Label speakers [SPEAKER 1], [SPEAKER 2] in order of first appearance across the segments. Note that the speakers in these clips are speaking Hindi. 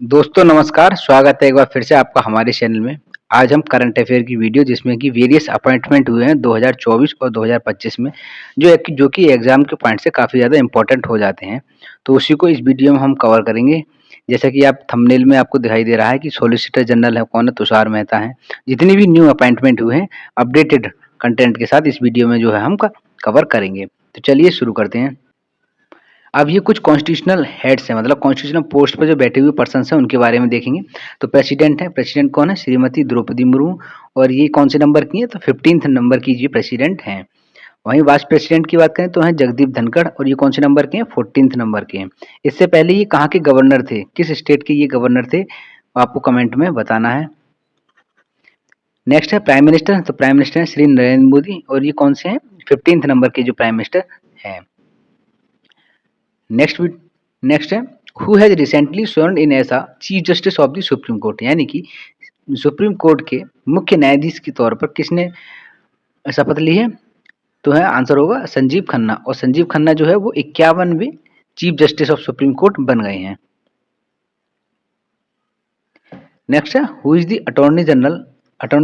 [SPEAKER 1] दोस्तों नमस्कार, स्वागत है एक बार फिर से आपका हमारे चैनल में। आज हम करंट अफेयर की वीडियो जिसमें कि वेरियस अपॉइंटमेंट हुए हैं 2024 और 2025 में जो कि एग्ज़ाम के पॉइंट से काफ़ी ज़्यादा इम्पोर्टेंट हो जाते हैं। तो उसी को इस वीडियो में हम कवर करेंगे। जैसा कि आप थंबनेल में आपको दिखाई दे रहा है कि सॉलिसिटर जनरल है कौन है, तुषार मेहता हैं। जितनी भी न्यू अपॉइंटमेंट हुए हैं अपडेटेड कंटेंट के साथ इस वीडियो में जो है हम कवर करेंगे। तो चलिए शुरू करते हैं। अब ये कुछ कॉन्स्टिट्यूशनल हेड्स हैं, मतलब कॉन्स्टिट्यूशनल पोस्ट पे जो बैठे हुए पर्सन्स हैं उनके बारे में देखेंगे। तो प्रेसिडेंट है, प्रेसिडेंट कौन है? श्रीमती द्रौपदी मुर्मू। और ये कौन से नंबर की है? तो 15th नंबर की ये प्रेसिडेंट हैं। वहीं वाइस प्रेसिडेंट की बात करें तो हैं जगदीप धनखड़, और ये कौन से नंबर के हैं? 14th नंबर के हैं। इससे पहले ये कहाँ के गवर्नर थे, किस स्टेट के ये गवर्नर थे, आपको कमेंट में बताना है। नेक्स्ट है प्राइम मिनिस्टर, तो प्राइम मिनिस्टर है श्री नरेंद्र मोदी, और ये कौन से हैं? 15th नंबर के जो प्राइम मिनिस्टर हैं। नेक्स्ट है who has recently sworn in as a chief justice of the supreme court, यानी कि सुप्रीम कोर्ट के मुख्य न्यायाधीश के तौर पर किसने शपथ ली है? तो है आंसर होगा संजीव खन्ना, और संजीव खन्ना जो है वो 51वें chief justice of supreme court बन गए हैं। नेक्स्ट है who is the attorney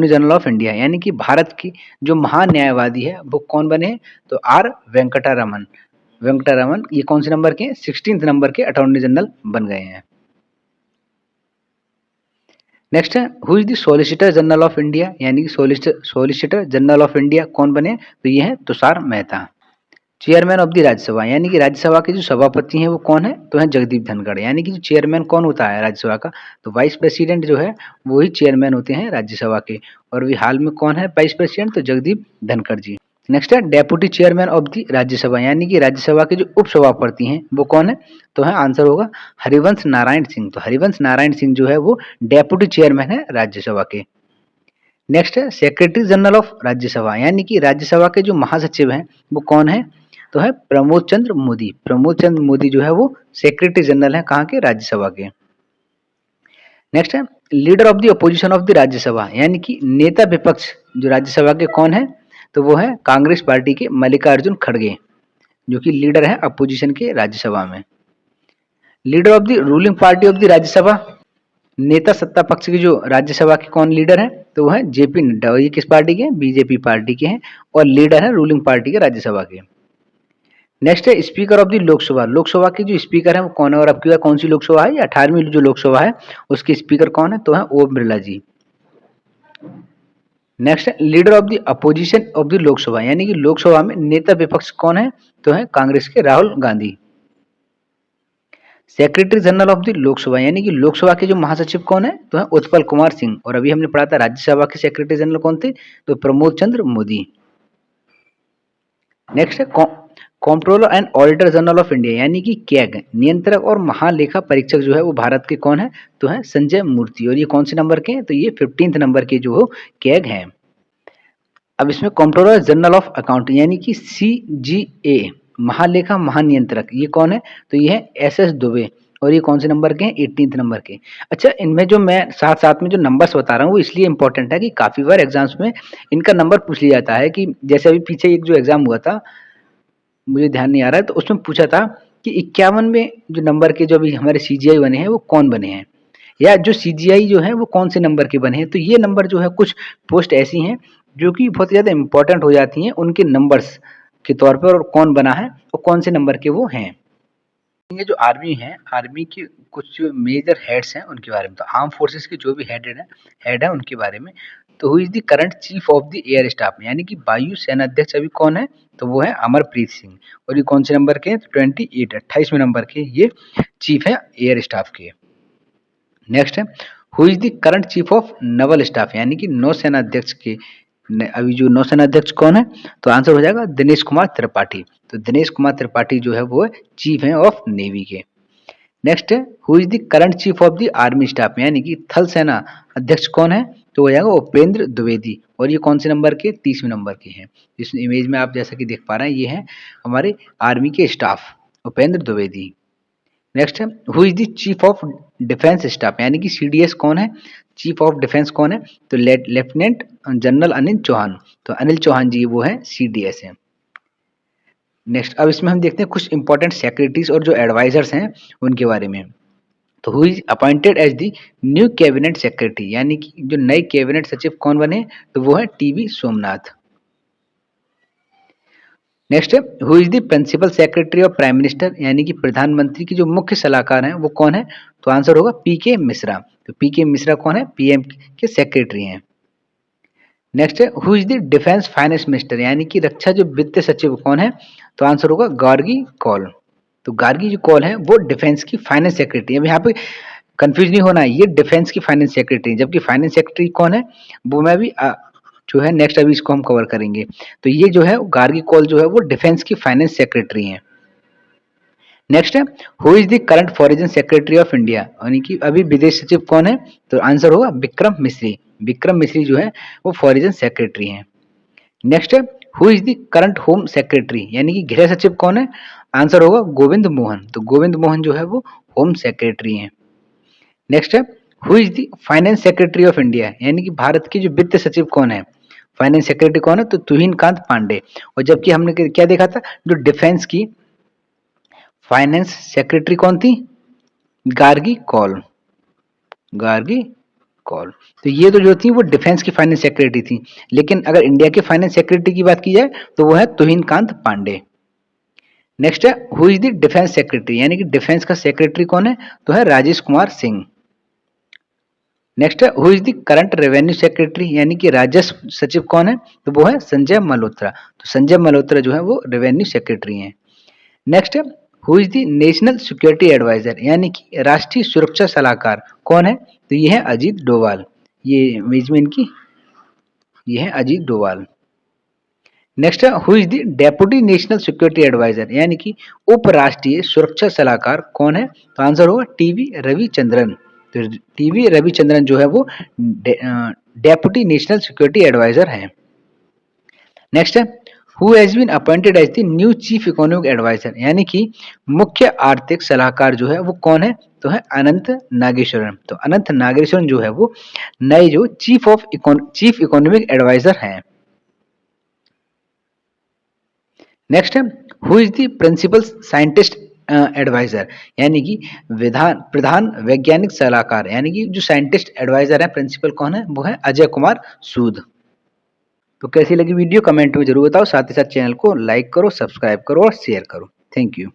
[SPEAKER 1] general of India, यानी कि भारत की जो महान्यायवादी है वो कौन बने हैं? तो आर वेंकटरामन ये कौन से नंबर के हैं? 16th नंबर के अटॉर्नी जनरल बन गए हैं। नेक्स्ट है who is the solicitor general of India, यानी कि सॉलिसिटर जनरल ऑफ इंडिया कौन बने? तो ये है Tushar Mehta. Chairman of the Rajya Sabha, यानी कि राज्यसभा के जो सभापति हैं वो कौन है? तो है जगदीप धनखड़। यानी कि जो चेयरमैन कौन होता है राज्यसभा का? तो वाइस प्रेसिडेंट जो है वो ही चेयरमैन होते हैं राज्यसभा के। और अभी हाल में कौन है वाइस प्रेसिडेंट? तो जगदीप धनखड़ जी। नेक्स्ट है deputy chairman of the Rajya Sabha, यानी कि राज्यसभा के जो उपसभापति हैं वो कौन है? तो है आंसर होगा हरिवंश नारायण सिंह। तो हरिवंश नारायण सिंह जो है वो डेप्यूटी चेयरमैन है राज्यसभा के। नेक्स्ट है सेक्रेटरी जनरल ऑफ राज्यसभा, यानी कि राज्यसभा के जो महासचिव हैं वो कौन है? तो है प्रमोद चंद्र मोदी। प्रमोद चंद्र मोदी जो है वो सेक्रेटरी जनरल है कहाँ के? राज्यसभा के। नेक्स्ट है leader of the opposition of the Rajya Sabha, यानी कि नेता विपक्ष जो राज्यसभा के कौन है? तो वो है कांग्रेस पार्टी के मल्लिकार्जुन खड़गे, जो कि लीडर है अपोजिशन के राज्यसभा में। Leader of the ruling party of the Rajya Sabha, नेता सत्ता पक्ष की जो राज्यसभा के कौन लीडर है? तो वो है जेपी नड्डा। और ये किस पार्टी के हैं? बीजेपी पार्टी के हैं, और लीडर है रूलिंग पार्टी के राज्यसभा के। नेक्स्ट है speaker of the Lok Sabha. Lok Sabha के जो स्पीकर है वो कौन है? और अब की बार कौन सी लोकसभा है? 18वीं जो लोकसभा है उसके स्पीकर कौन है? तो है ओम बिरला जी। नेक्स्ट है leader of the opposition of the Lok Sabha, यानी कि लोकसभा में नेता विपक्ष कौन है? तो है कांग्रेस के Rahul Gandhi. Secretary general of the Lok Sabha, यानी कि लोकसभा के जो महासचिव कौन है? तो है उत्पल कुमार सिंह। और अभी हमने पढ़ा था राज्यसभा के सेक्रेटरी जनरल कौन थे? तो प्रमोद चंद्र मोदी। नेक्स्ट है comptroller and auditor general of India, यानी कि कैग, नियंत्रक और महालेखा परीक्षक जो है वो भारत के कौन है? तो है संजय मूर्ति। और ये कौन से नंबर के हैं? तो ये 15th नंबर के जो कैग हैं। अब इसमें कॉम्प्ट्रोलर जनरल ऑफ अकाउंट, यानी कि CGA, महालेखा महानियंत्रक, ये कौन है? तो ये है SS दुबे। और ये कौन से नंबर के हैं? 18th नंबर के। अच्छा, इनमें जो मैं साथ साथ में जो नंबर्स बता रहा हूँ वो इसलिए इंपॉर्टेंट है कि काफी बार एग्जाम्स में इनका नंबर पूछ लिया जाता है। कि जैसे अभी पीछे एक जो एग्जाम हुआ था, मुझे ध्यान नहीं आ रहा है, तो उसमें पूछा था कि 51 जो नंबर के जो अभी हमारे CGI बने हैं वो कौन बने हैं, या जो CGI जो है वो कौन से नंबर के बने हैं। तो ये नंबर जो है कुछ पोस्ट ऐसी हैं जो कि बहुत ज़्यादा इंपॉर्टेंट हो जाती हैं उनके नंबर्स के तौर पर, और कौन बना है और कौन से नंबर के वो हैं। ये जो आर्मी है, आर्मी के कुछ जो मेजर हेड्स हैं उनके बारे में, तो आर्म फोर्सेस के जो भी हेड है उनके बारे में। तो who is the current chief of the air staff, यानी कि वायु सेना अध्यक्ष अभी कौन है? तो वो है अमरप्रीत सिंह। और ये कौन से नंबर के हैं? तो 28वें नंबर के ये चीफ है एयर स्टाफ के। नेक्स्ट है who is the current chief of Naval staff, यानी कि नौसेना अध्यक्ष के अभी जो नौसेना अध्यक्ष कौन है? तो आंसर हो जाएगा दिनेश कुमार त्रिपाठी। तो दिनेश कुमार त्रिपाठी जो है वो चीफ है ऑफ नेवी के। नेक्स्ट है who is the current chief of the army staff, यानी कि थल सेना अध्यक्ष कौन है? तो हो जाएगा उपेंद्र द्विवेदी। और ये कौन से नंबर के? 30वें नंबर के हैं। इस इमेज में आप जैसा कि देख पा रहे हैं ये है हमारे आर्मी के स्टाफ उपेंद्र द्विवेदी। नेक्स्ट है who is the chief of defence staff, यानी कि CDS कौन है? चीफ ऑफ डिफेंस कौन है? तो लेफ्टिनेंट जनरल अनिल चौहान। तो अनिल चौहान जी वो है CDS है। नेक्स्ट अब इसमें हम देखते हैं कुछ इंपॉर्टेंट सेक्रेटरीज और जो एडवाइजर्स हैं उनके बारे में। तो who is appointed as the new cabinet secretary, यानी कि जो नए कैबिनेट सचिव कौन बने, तो वो है टीवी सोमनाथ। नेक्स्ट है who is the principal secretary of prime minister, यानी कि प्रधानमंत्री की जो मुख्य सलाहकार हैं वो कौन है, तो आंसर होगा पी के मिश्रा। तो पी के मिश्रा कौन है, पीएम के सेक्रेटरी हैं। नेक्स्ट है who is the defence finance minister, यानी कि रक्षा जो वित्त सचिव कौन है, तो आंसर होगा गार्गी कौल। तो गार्गी जो कौल है वो डिफेंस की फाइनेंस सेक्रेटरी है। अब यहाँ पे कंफ्यूज नहीं होना है, ये डिफेंस की फाइनेंस सेक्रेटरी, जबकि फाइनेंस सेक्रेटरी कौन है वो मैं भी जो है नेक्स्ट अभी इसको हम कवर करेंगे। तो ये जो है गार्गी कौल जो है वो डिफेंस की फाइनेंस सेक्रेटरी है। नेक्स्ट है who is the current foreign secretary of India, यानी कि अभी विदेश सचिव कौन है, तो आंसर होगा विक्रम मिश्री। विक्रम मिश्री जो है वो फॉरेन सेक्रेटरी हैं। नेक्स्ट है who is the current home secretary, यानी कि गृह सचिव कौन है, आंसर होगा गोविंद मोहन। तो गोविंद मोहन जो है वो होम सेक्रेटरी हैं। नेक्स्ट है who is the finance secretary of India, यानी कि भारत की जो वित्त सचिव कौन है, फाइनेंस सेक्रेटरी कौन है, तो तुहिन कांत पांडे। और जबकि हमने क्या देखा था, जो डिफेंस की फाइनेंस सेक्रेटरी कौन थी, गार्गी कौल। गार्गी कौल। तो ये तो जो थी वो डिफेंस की फाइनेंस सेक्रेटरी थी, लेकिन अगर इंडिया के फाइनेंस सेक्रेटरी की बात की जाए तो वो है तुहिन कांत पांडे। नेक्स्ट है who is the defence secretary, यानी कि डिफेंस का सेक्रेटरी कौन है, तो है राजेश कुमार सिंह। नेक्स्ट है who is the current revenue secretary, यानी कि राजस्व सचिव कौन है, तो वो है संजय मल्होत्रा। तो संजय मल्होत्रा जो है वो रेवेन्यू सेक्रेटरी हैं। नेक्स्ट है who is the national security adviser, यानी कि राष्ट्रीय सुरक्षा सलाहकार कौन है, तो ये है अजीत डोवाल। ये इमेज में इनकी ये है अजीत डोवाल। नेक्स्ट है who is the deputy national security adviser, यानी कि उपराष्ट्रीय सुरक्षा सलाहकार कौन है, तो आंसर होगा टीवी रविचंद्रन। तो टीवी रविचंद्रन जो है वो डेप्यूटी नेशनल सिक्योरिटी एडवाइजर हैं। नेक्स्ट है who has been appointed as the new chief economic adviser, यानी कि मुख्य आर्थिक सलाहकार जो है वो कौन है, तो है अनंत नागेश्वरन। तो अनंत नागेश्वरन जो है वो नए जो चीफ इकोनॉमिक एडवाइजर हैं। नेक्स्ट है who is the principal scientist adviser, यानी कि प्रधान वैज्ञानिक सलाहकार, यानी कि जो साइंटिस्ट एडवाइजर है प्रिंसिपल कौन है, वो है अजय कुमार सूद। तो कैसी लगी वीडियो कमेंट में जरूर बताओ, साथ ही साथ चैनल को लाइक करो, सब्सक्राइब करो और शेयर करो। Thank you.